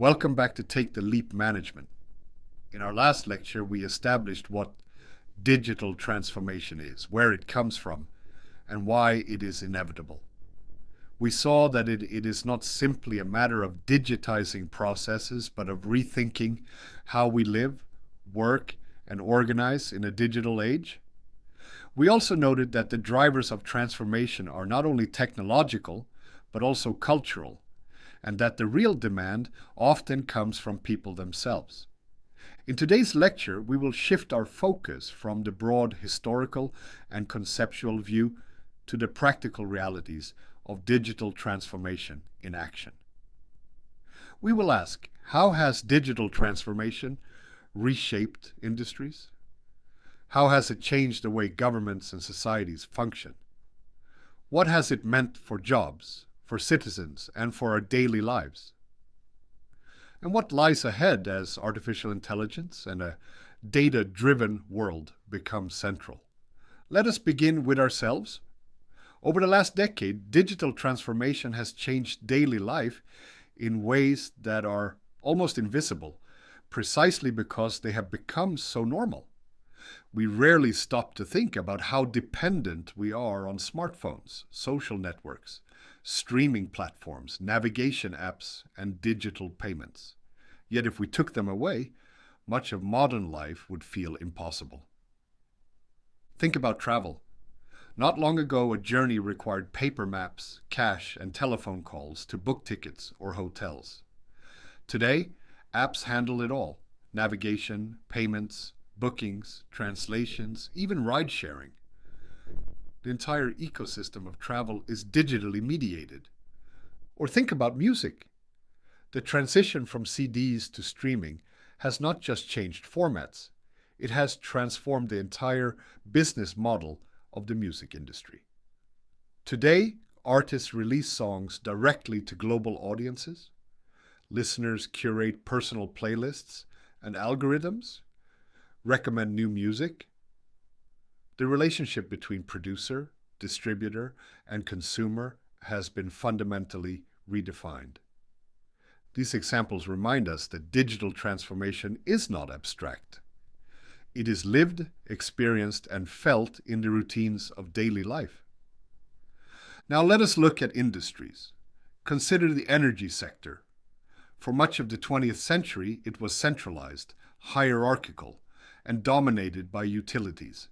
Welcome back to Take the Leap Management. In our last lecture, we established what digital transformation is, where it comes from, and why it is inevitable. We saw that it is not simply a matter of digitizing processes, but of rethinking how we live, work, and organize in a digital age. We also noted that the drivers of transformation are not only technological, but also cultural, and that the real demand often comes from people themselves. In today's lecture, we will shift our focus from the broad historical and conceptual view to the practical realities of digital transformation in action. We will ask, how has digital transformation reshaped industries? How has it changed the way governments and societies function? What has it meant for jobs, for citizens, and for our daily lives? And what lies ahead as artificial intelligence and a data-driven world become central? Let us begin with ourselves. Over the last decade, digital transformation has changed daily life in ways that are almost invisible, precisely because they have become so normal. We rarely stop to think about how dependent we are on smartphones, social networks, streaming platforms, navigation apps, and digital payments. Yet if we took them away, much of modern life would feel impossible. Think about travel. Not long ago, a journey required paper maps, cash, and telephone calls to book tickets or hotels. Today, apps handle it all: navigation, payments, bookings, translations, even ride-sharing. The entire ecosystem of travel is digitally mediated. Or think about music. The transition from CDs to streaming has not just changed formats, it has transformed the entire business model of the music industry. Today, artists release songs directly to global audiences. Listeners curate personal playlists, and algorithms recommend new music. The relationship between producer, distributor, and consumer has been fundamentally redefined. These examples remind us that digital transformation is not abstract. It is lived, experienced, and felt in the routines of daily life. Now let us look at industries. Consider the energy sector. For much of the 20th century, it was centralized, hierarchical, and dominated by utilities.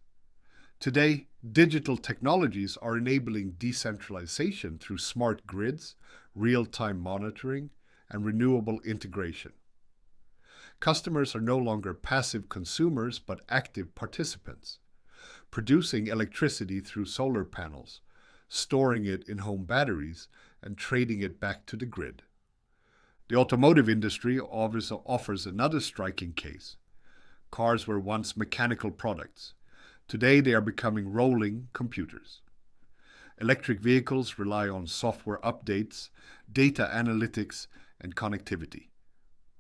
Today, digital technologies are enabling decentralization through smart grids, real-time monitoring, and renewable integration. Customers are no longer passive consumers but active participants, producing electricity through solar panels, storing it in home batteries, and trading it back to the grid. The automotive industry offers another striking case. Cars were once mechanical products. Today they are becoming rolling computers. Electric vehicles rely on software updates, data analytics, and connectivity.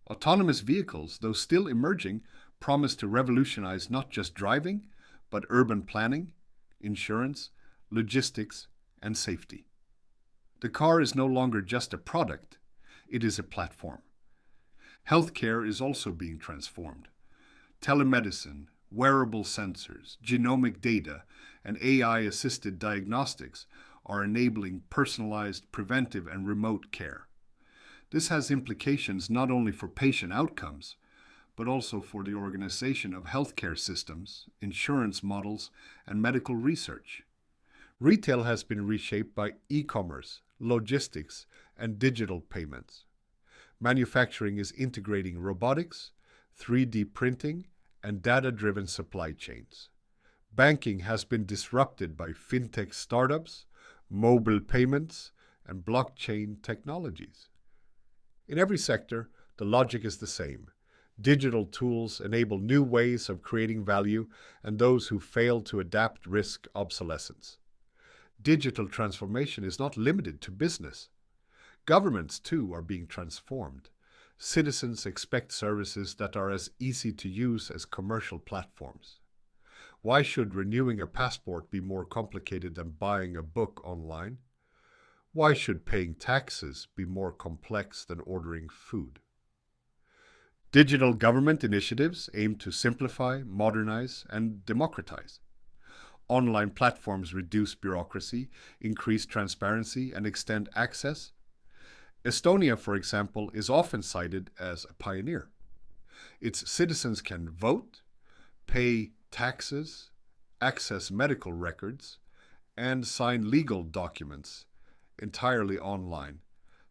Autonomous vehicles, though still emerging, promise to revolutionize not just driving, but urban planning, insurance, logistics, and safety. The car is no longer just a product, it is a platform. Healthcare is also being transformed. Telemedicine, wearable sensors, genomic data, and AI-assisted diagnostics are enabling personalized, preventive, and remote care. This has implications not only for patient outcomes, but also for the organization of healthcare systems, insurance models, and medical research. Retail has been reshaped by e-commerce, logistics, and digital payments. Manufacturing is integrating robotics, 3D printing, and data-driven supply chains. Banking has been disrupted by fintech startups, mobile payments, and blockchain technologies. In every sector, the logic is the same. Digital tools enable new ways of creating value, and those who fail to adapt risk obsolescence. Digital transformation is not limited to business. Governments, too, are being transformed. Citizens expect services that are as easy to use as commercial platforms. Why should renewing a passport be more complicated than buying a book online? Why should paying taxes be more complex than ordering food? Digital government initiatives aim to simplify, modernize, and democratize. Online platforms reduce bureaucracy, increase transparency, and extend access. Estonia, for example, is often cited as a pioneer. Its citizens can vote, pay taxes, access medical records, and sign legal documents entirely online,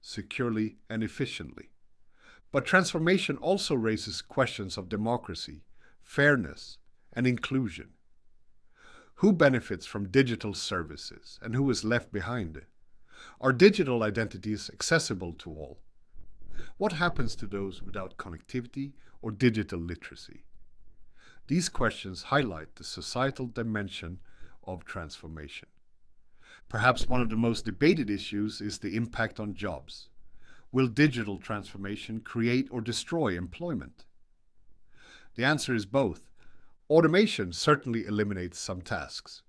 securely and efficiently. But transformation also raises questions of democracy, fairness, and inclusion. Who benefits from digital services and who is left behind? Are digital identities accessible to all? What happens to those without connectivity or digital literacy? These questions highlight the societal dimension of transformation. Perhaps one of the most debated issues is the impact on jobs. Will digital transformation create or destroy employment? The answer is both. Automation certainly eliminates some tasks.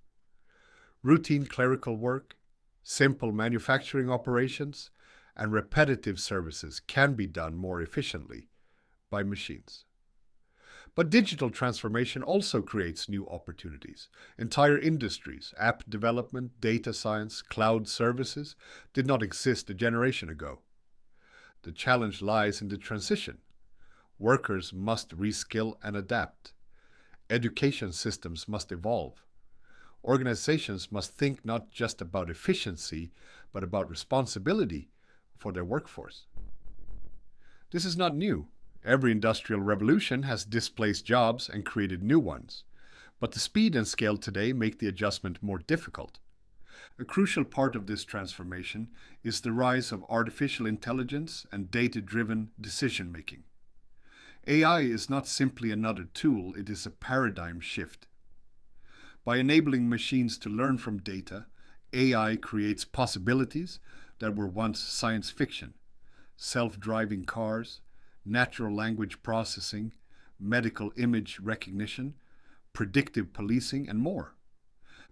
Routine clerical work, simple manufacturing operations, and repetitive services can be done more efficiently by machines. But digital transformation also creates new opportunities. Entire industries, app development, data science, cloud services did not exist a generation ago. The challenge lies in the transition. Workers must reskill and adapt. Education systems must evolve. Organizations must think not just about efficiency, but about responsibility for their workforce. This is not new. Every industrial revolution has displaced jobs and created new ones. But the speed and scale today make the adjustment more difficult. A crucial part of this transformation is the rise of artificial intelligence and data-driven decision-making. AI is not simply another tool, it is a paradigm shift. By enabling machines to learn from data, AI creates possibilities that were once science fiction. Self-driving cars, natural language processing, medical image recognition, predictive policing, and more.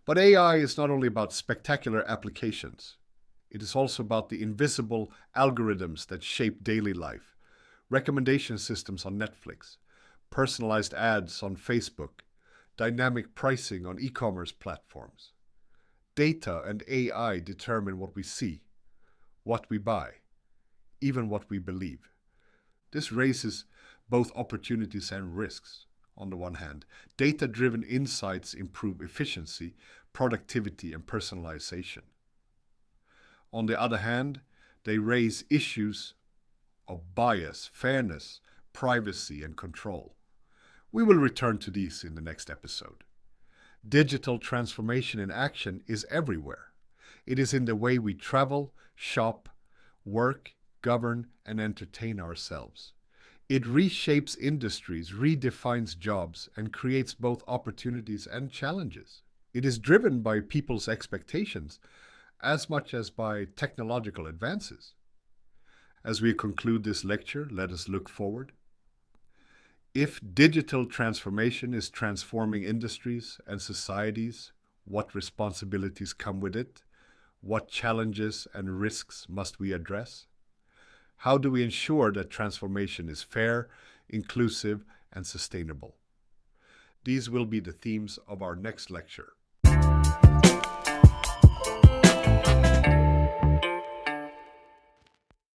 But AI is not only about spectacular applications. It is also about the invisible algorithms that shape daily life. Recommendation systems on Netflix, personalized ads on Facebook, dynamic pricing on e-commerce platforms. Data and AI determine what we see, what we buy, even what we believe. This raises both opportunities and risks. On the one hand, data-driven insights improve efficiency, productivity, and personalization. On the other hand, they raise issues of bias, fairness, privacy, and control. We will return to these in the next episode. Digital transformation in action is everywhere. It is in the way we travel, shop, work, govern, and entertain ourselves. It reshapes industries, redefines jobs, and creates both opportunities and challenges. It is driven by people's expectations as much as by technological advances. As we conclude this lecture, let us look forward. If digital transformation is transforming industries and societies, what responsibilities come with it? What challenges and risks must we address? How do we ensure that transformation is fair, inclusive, and sustainable? These will be the themes of our next lecture.